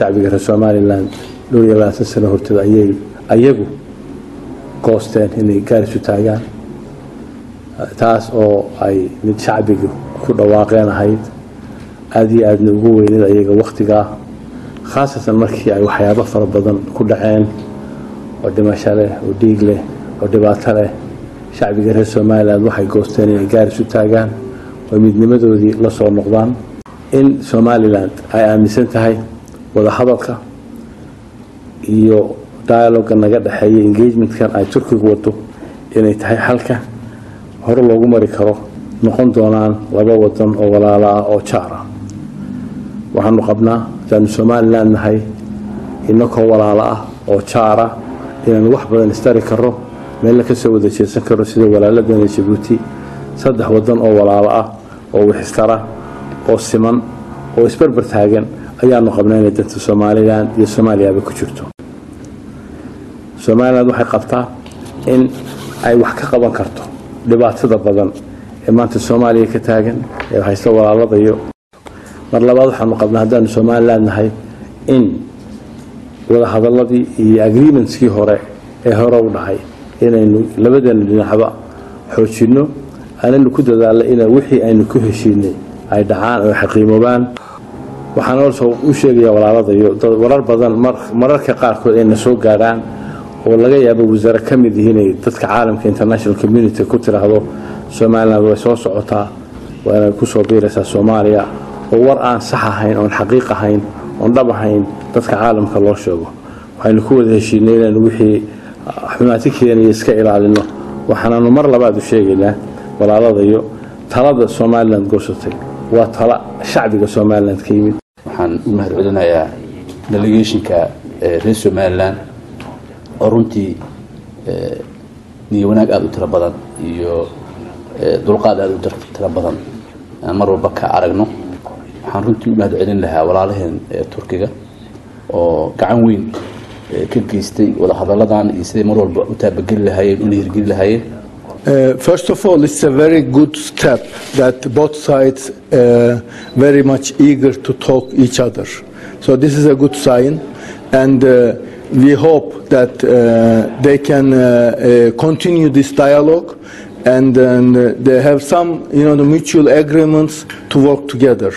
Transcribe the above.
شعبي Somaliland لو يلا سنة هرتد أيجو قاستين إني كارثة تاجان تاس أو أي من شعبي كل واقعنا هيد هذه أدنى إذا أيجو وقتها خاصة مركي أي وحياة ضفر بدن كل عين ودمشاله وديجله ودباتله شعبي Somaliland وحي قاستين إني كارثة تاجان ومن مدودي لصور نقدان إن Somaliland أي أمسنتهاي wada hadalka iyo dialogue naga dhaxeeyay engagement kan ay Turkiga wado inay tahay halka hor loogu mari karo noqon doonaan laba wadan oo walaalo ah oo jaar ah waxaanu qabnaa tan Somaliland nahay inagoo walaalo ah oo jaar ah inaan wax badan istari karo meel la ka soo wada jeesan karo sida walaaladana Djibouti saddex wadan oo walaalo ah oo wax istara oo siman oo isbarbar taagan ayaanu qabnaa in dadka Somaliland iyo Soomaaliya ku jirto Somaliland waxay qabtaa in ay wax ka qaban karto dhibaatada badan ee maanta Soomaaliya ka taagan ee haysta walaalada iyo mar labaad waxaanu qabnaa hadaan Somaliland nahay in wada hadaladii iyo agreementskii hore u dhahay inaynu labadan dhinacba xoojino aanan ku dadaalno in wixii aynu ku heshiinay ay dhacaan oo xaqiimoobaan waxaan u sheegaya walaalada iyo warar badan mararka qaarkood ay soo gaaraan oo laga yaabo wasaare kamid yihiin dadka caalamka international community ku tiraahdo Somaliland way soo socotaa waana ku soo biiraysaa Soomaaliya oo war aan sax ahayn oo xaqiiq ahayn oo dhab ahayn dadka caalamka loo sheego waxaynu ku wada heshiinayna wixii xumaatigeena iska ilaalino waxaanu mar labaad u sheegaynaa walaalada iyo talada Somaliland goosatay waa tala shacbiga Somaliland ka yimid waxaan u mahadcelinayaa delegationka reer Somaliland oo runtii wanaag aad u tiro badan iyo dulqaad aad u tiro badan mar walba ka aragno waxaan runtii u mahadcelin lahaa walaalaheen Turkiga oo gacan weyn ka geystay wada hadaladan iyo sidii mar walba u taabageli lahaayeen u hirgelin lahaayeen. First of all, it's a very good step that both sides very much eager to talk each other. So this is a good sign, and we hope that they can continue this dialogue, and they have some, the mutual agreements to work together.